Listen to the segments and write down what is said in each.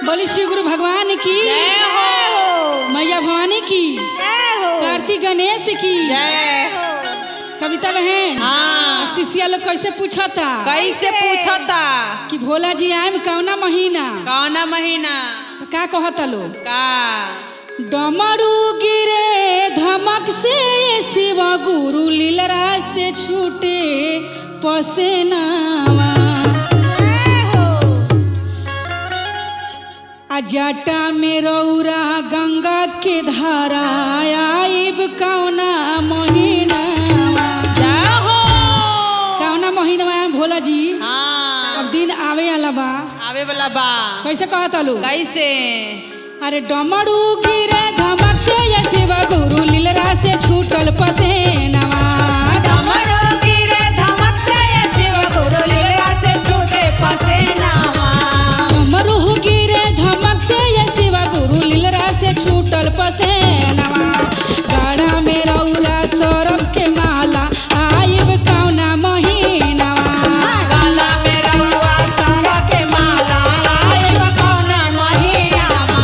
बोली श्री गुरु भगवान की जय हो। मैया भवानी की जय हो। कार्तिक गणेश की जय हो। कविता बहन हाँ। शिष्या लोग कैसे पूछता कैसे पूछता कि भोला जी आए कौना महीना कौना महीना तो का कहता लोग का डमरू गिरे धमक से शिव गुरु लीलरा से छूटे पसेनावा जटा में रौरा गंगा के धारा आइब कौना महीना कौना महीना भोला जी। हाँ। अब दिन आवे वाला बा आवे वाला बा कैसे कहता लो कैसे अरे डमरू गिरे धमक से ये शिव गुरु लीलरा से छूटल पसेनावा डमरू गिरे धमक से ये शिव गुरु लीलरा से छूटे पसेनावा डमरू गिरे धमक से ये शिव गुरु लीलरा से छूटल पसेनावा गाढ़ा में रौरा सौरभ के माला आइब कौना महीनावा गाला में रउआ सारा के माला आइब कौना महीनावा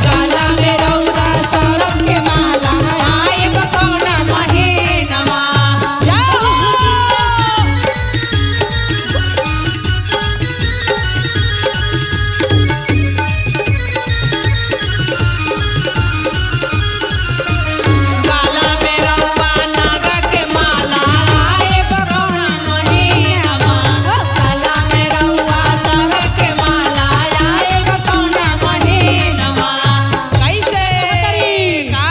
गाला में रौरा सौरभ के माला आइब कौना महीनावा गाला में रउआ नाग के माला आइब कौना महीनावा गाला में रउआ सारा के माला आइब कौना महीनावा कैसे का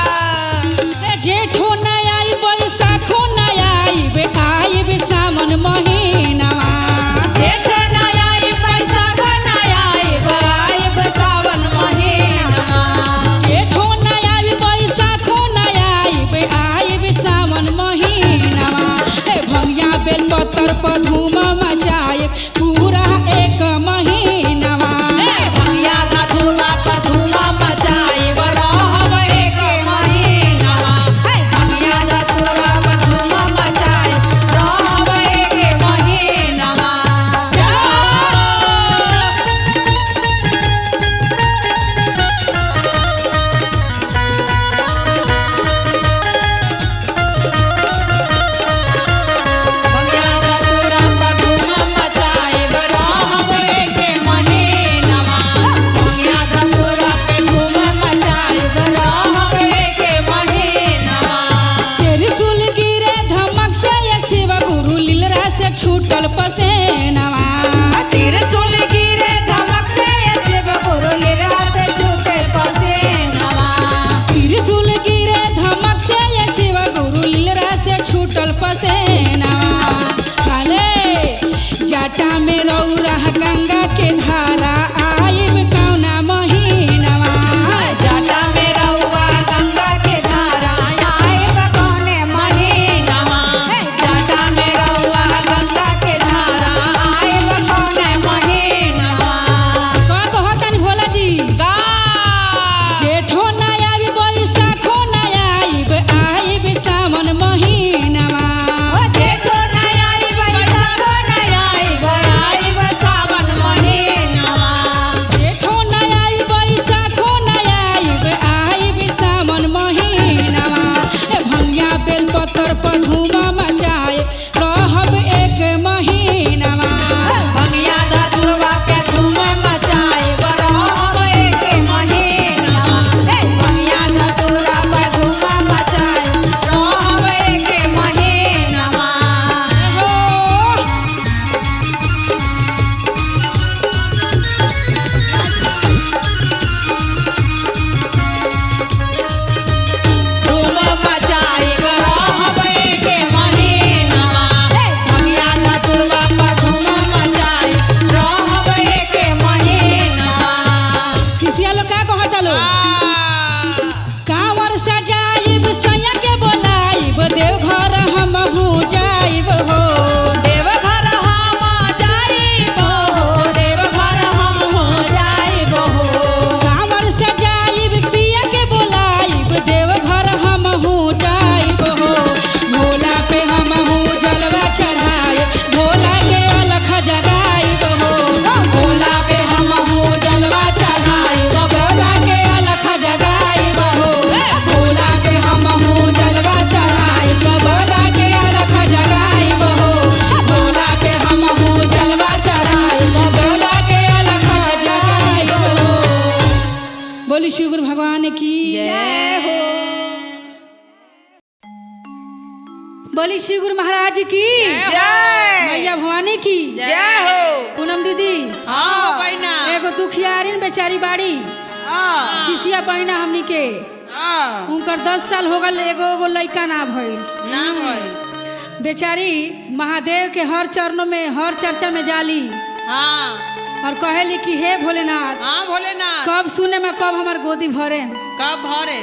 जेठो न आइब बैसाखो न आइब आइब सावन महीनावा जेठ न आइब बैसाख न आइब आइब सावन महीनावा जेठो न आइब बैसाखो न आइब आइब सावन महीनावा ए भंगिया बेल पत्तर पर धूम मचाए पूरा एक महीनावा भैया का धुआ पर धुआ मचाइब रहब एक महीनावा भैया का धुआ पर धुआ मचाइब रहब एक महीनावा भैया का धुआ पर धुआ मचाइब रहब एक महीनावा भैया का धुआ पे धुआ मचाइब रहब एक महीनावा त्रिशूल गिरे धमक से ये शिव गुरु लीलरा से छूटल पसेनावा त्रिशूल गिरे धमक से ये शिव गुरु लीलरा से छूटे पसेनावा त्रिशूल गिरे धमक से ये शिव गुरु लीलरा से छूटल पसेनावा अरे जटा में रौरा गंगा के धारा आइब कौना महीनावा जटा में रउआ गंगा के धारा आइब कौने महीनावा जटा में रउआ गंगा के धारा आइब कौने महीनावा का कहतन भोला जी गा जेठो न आइब बैसाखो न आइब आइब सावन महीनावा जेठ न आइब बैसाख न आइब आइब सावन महीनावा बोली शिव गुरु भगवान की जय हो। बोली शिव गुरु महाराज की जय। मैया भवानी की जय हो। पूनम दीदी हाँ बहना। एगो दुखियारिन बेचारी बाड़ी सिसिया बहना हमनी के उनकर 10 साल हो गल एगो लड़का ना भइल बेचारी महादेव के हर चरणों में हर चर्चा में जाली और कहेली कि हे भोलेनाथ भोलेनाथ कब सुने में कब हमार गोदी भरे कब भरे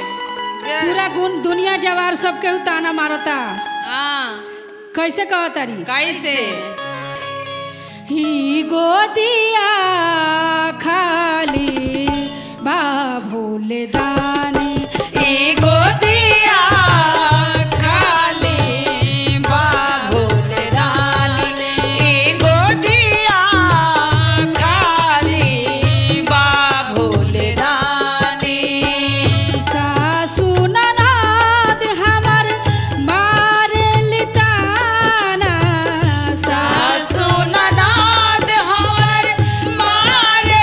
पूरा दुनिया जवार सबके ताना मारता कैसे कहतारी कैसे ही गोदिया खाली बा भोले दानी गोदिया खाली बा भोले दानी गोदिया खाली बा भोले दानी सासु ननद हमर मारेली ताना सासु ननद हमर मारेली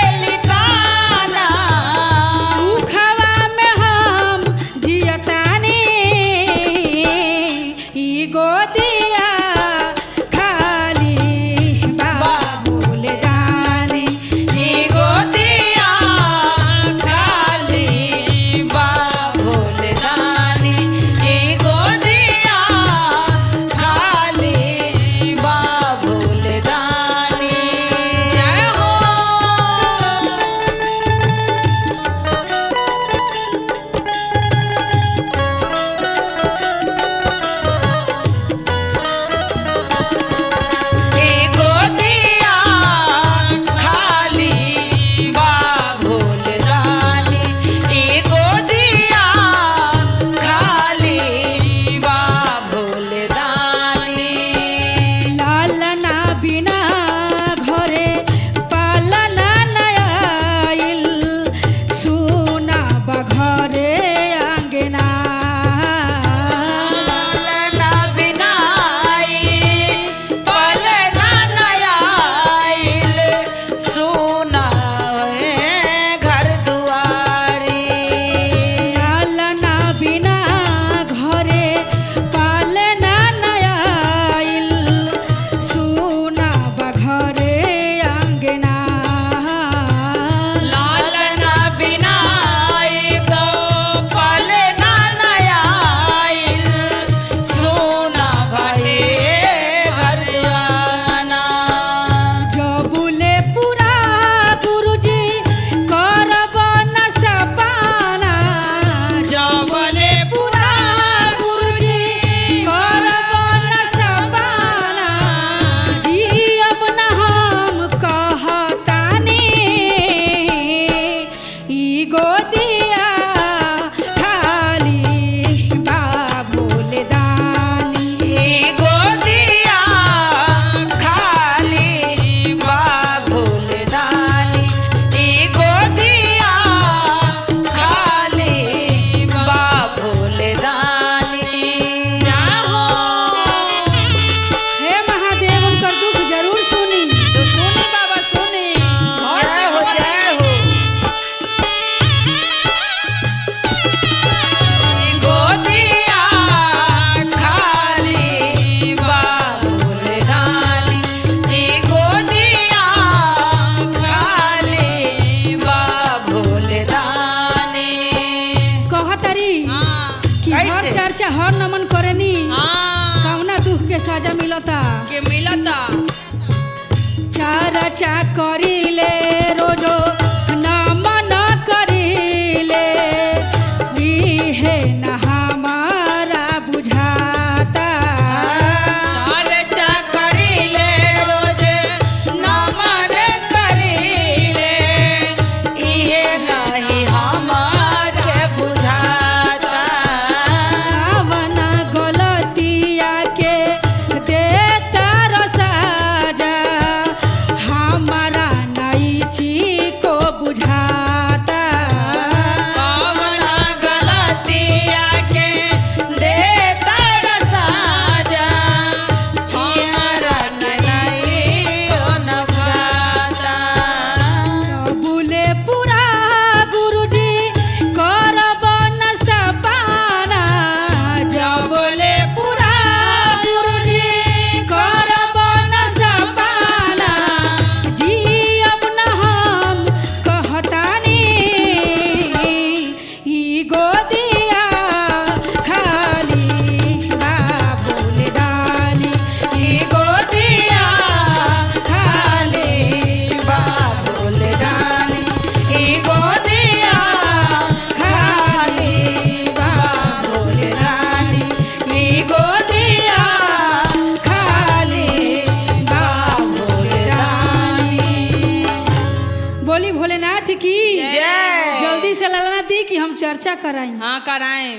भोलेनाथ की जय। जल्दी से ललना दी कि हम चर्चा कराएं। हाँ कराएं।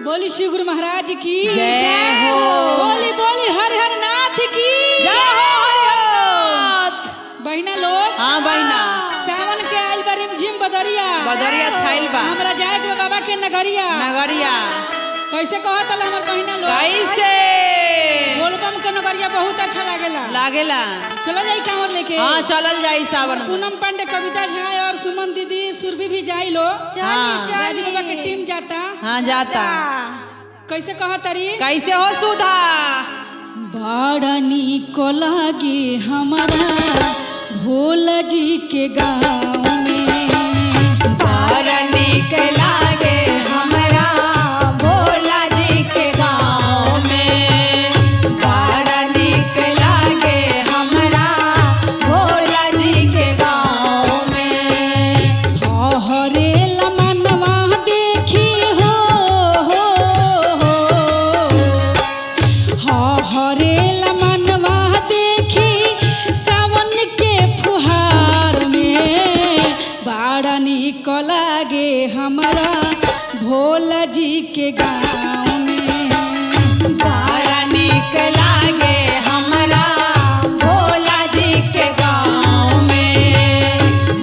बोली श्री गुरु महाराज की जय हो। बोली बोली हर हर नाथ की जय हो हरिहरनाथ। बहिना लोग। हाँ बहिना। सावन के आइल बा रिमझिम बदरिया छाइल बा। हमरा जाए के बाबा के नगरिया। कैसे कहत हमर बहिना लोग? कैसे? बोलबम के नगरिया बहुत अच्छा लागेला। चलो जाई कांवर लेके। हाँ चलल जाई सावन में। पूनम पांडे, कविता झा और सुमन दीदी, सुरभि भी जाई लो। राज बाबा के टीम जाता। हाँ जाता। कैसे कहतरी? कैसे हो सुधा? बड़ा नीक लागे हमारा भोला जी के गाँव में। बड़ा नीक लागे हमरा भोला जी के गाँव में। बड़ा नीक लागे हमरा भोला जी के गाँव में। हरे लमनवा देखी हो हरे लमनवा देखी सावन के फुहार में। बड़ा नीक लागे हमारा भोला जी के गाँव में। बड़ा नीक लागे हमरा भोला जी के गाँव में।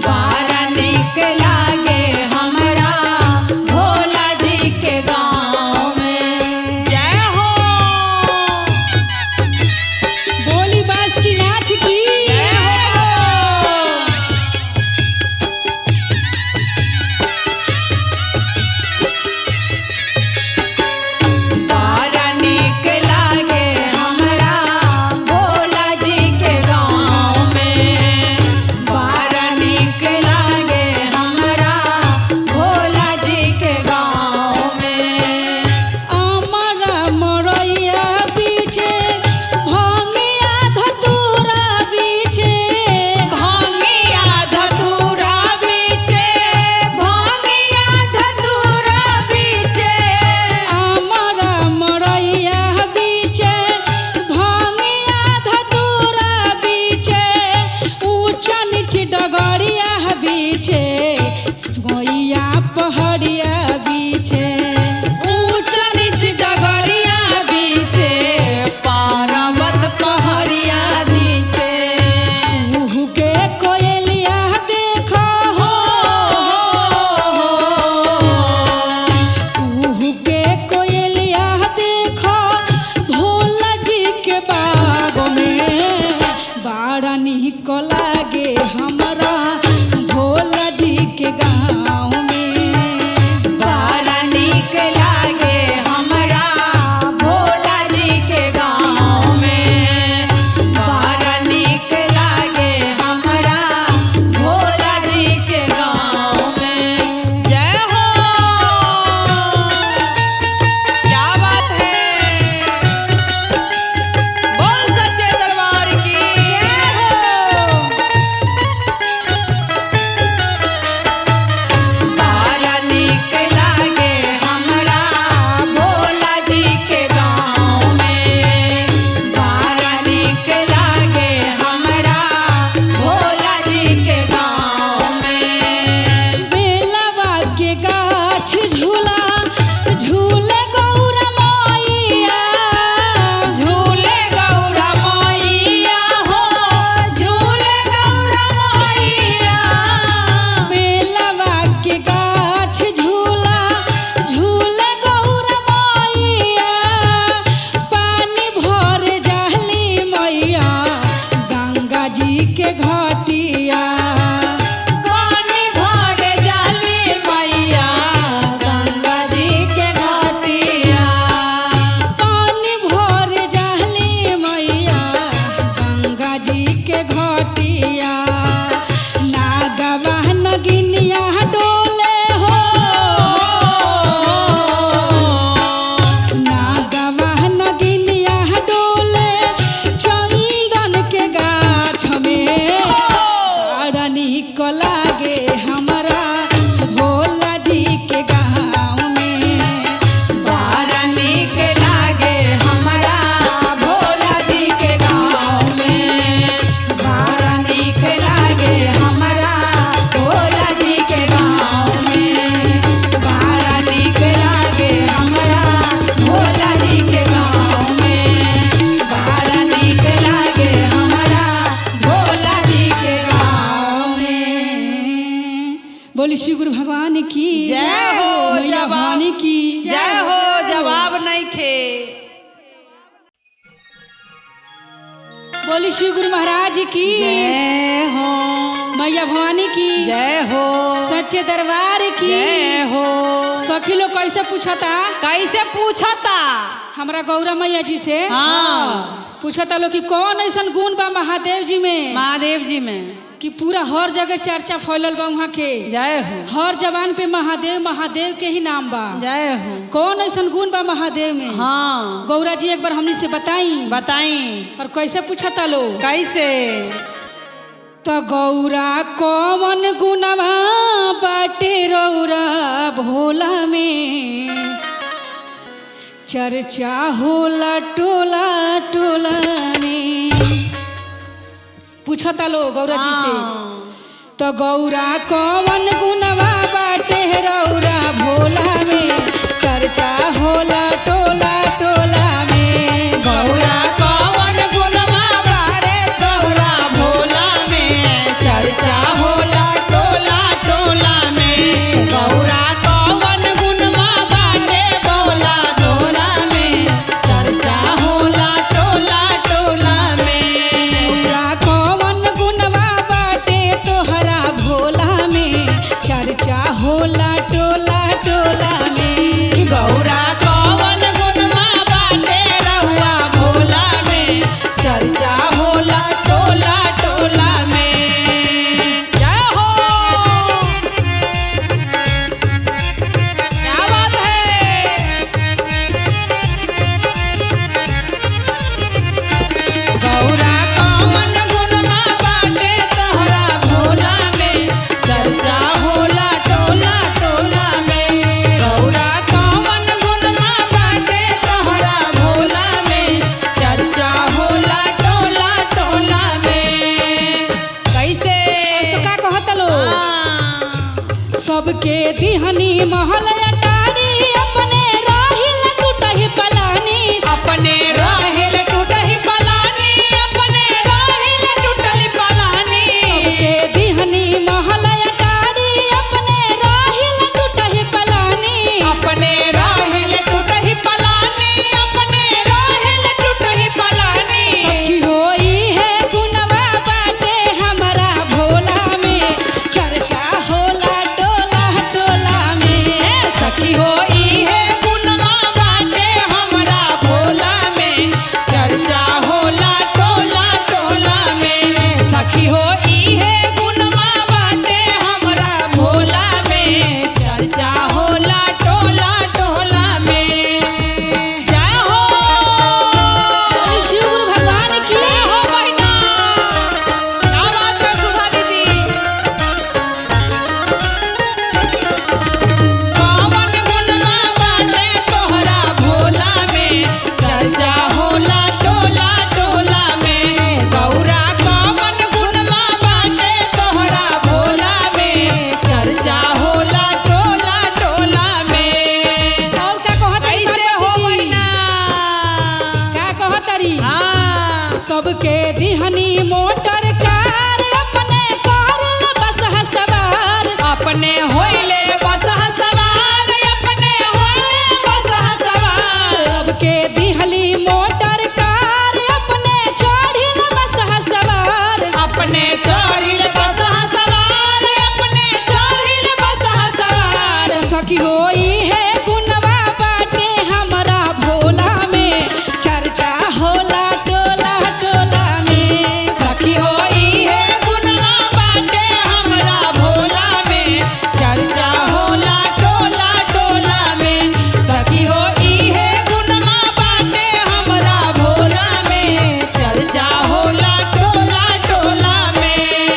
बड़ा नीक लागे हमरा भोला जी के गाँव में। जय हो। बोली बासुकीनाथ की जय हो। बड़ा नीक लागे हमरा भोला जी के गाँव में। बड़ा नीक लागे हमरा भोला जी के गाँव में। अमरा मरैया बीचे भंगिया धतूरा बीचे। भांगिया धतूरा बीचे। भांगिया धतूरा बीचे। अमरा मरैया बीचे भंगिया धतूरा बीचे। ऊंच नीच डगरिया बीचे गैया पहड़िया बीचे। ऊंच नीच डगरिया बीचे। पर्वत पहाड़िया नीचे। उहु के कोयलिया देखो हो उहु के कोयलिया देखो भोला जी के बाग में। बड़ा नीक लागे हमरा भोला जी के गाँव में। बड़ा नीक लागे हमरा भोला जी के गाँव में। बड़ा नीक लागे हमरा भोला जी के गाँव में। जय हो। क्या बात है? बोल सच्चे दरबार की जय हो। बड़ा नीक लागे हमरा भोला जी के गाँव में। बड़ा नीक लागे हमरा भोला जी के गाँव में। बेलवा के गाछ झूला झूले गौरा मैया। झूले गौरा मैया हो। झूले गौरा मैया। बेलवा के गाछ झूला झूले गौरा मैया। पानी भर जाहली मैया गंगा जी के घाटिया। पानी भर जाली मैया गंगा जी के घाटिया। पानी भर जाहली मैया गंगा जी के घाटिया। नागवा नगिनिया डोले हो नागवा नगिनिया डोले चंदन के गाछ में। बड़ा नीक लागे हमरा भोला जी के गाँव में। बड़ा नीक लागे हमरा भोला जी के गाँव में। बड़ा नीक बोली श्री गुरु भगवान की जय हो। मैया भवानी की जय हो। जवाब नहीं खे। बोली श्री गुरु महाराज की जय हो। मैया भवानी की जय हो। सच्चे दरबार की जय हो। सखी लोग कैसे पूछता कैसे पूछता हमरा गौरा मैया जी से हाँ पूछता लोग कि कौन ऐसा गुण बा महादेव जी में महादेव जी में कि पूरा हर जगह चर्चा फैलल बा वहाँ के जय हो। हर जबान पे महादेव महादेव के ही नाम बा। जय हो। कौन ऐसा गुण बा महादेव में हाँ गौरा जी एक बार हमनी से बताई बताई और कैसे पूछता लोग कैसे तो गौरा कौन गुणवा बाटे रौरा भोला में चर्चा होला टोला टोला में पूछता लोग गौरा जी से तो गौरा कौन गुणवा बाटे रौरा भोला में चर्चा होला टोला टोला में गौरा कौन गुणवा बारे तोरा भोला में चर्चा होला टोला टोला में गौरा कौन गुणवा बारे बोला तोरा में चर्चा होला टोला टोला में गौरा कौन गुणवा बाटे तोहरा भोला में चर्चा होला टोला टोला में गौरा कौन गुणवा बाटे रहुआ भोला में चर्चा होला टोला टोला में जय हो। क्या बात है। गौरा कौन गुणवा बाटे तोहरा भोला में चर्चा होला टोला टोला में गौरा कौन गुणवा बाटे तोहरा भोला में चर्चा होला टोला टोला में कैसे ऐसा का कहता लोग सबके दिहनी महल अटारी अपने राहिल टूटही पलानी अपने राहिल टूटही पलानी अपने राहिल टूटही पलानी सबके दिहनी महल अटारी अपने राहिल टूटही पलानी अपने राहिल टूटही पलानी अपने राहिल टूटही पलानी सखी होई है गुणवा बाटे हमरा भोला में चर्चा होला टोला टोला में सखी हो ई है गुणवा बाटे हमरा भोला में चर्चा होला टोला टोला में सखी हो ई है गुणवा बाटे हमरा भोला में चर्चा होला टोला टोला में जय हो। श्री गुरु भगवान की जय हो बहिना। क्या बात है सुधा दीदी। कौन गुणवा बाटे तोहरा भोला में चर्चा होला टोला टोला में गौरा कौन गुणवा बाटे तोहरा भोला में चर्चा होला टोला टोला में और का कहतरी कैसे हो बहिना। का कहतरी हाँ सबके दिहनी मोटर कार अपने कारल बस सवार अपने होइले बसहा सवार अपने होइले बसहा सवार सबके दिहली मोटर कार अपने चढ़िल बस सवार अपने चढ़िल बसहा सवार अपने चढ़िल बसहा सवार सखी होई है गुणवा बाटे हमरा भोला में चर्चा होला टोला टोला में सखी हो ई है गुणवा बाटे हमरा भोला में चर्चा होला टोला टोला में सखी हो ई है गुणवा बाटे हमरा भोला में चर्चा होला टोला टोला में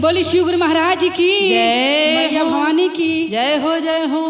बोली शिव गुरु महाराज की जय मैया हो। भवानी की जय हो जय हो।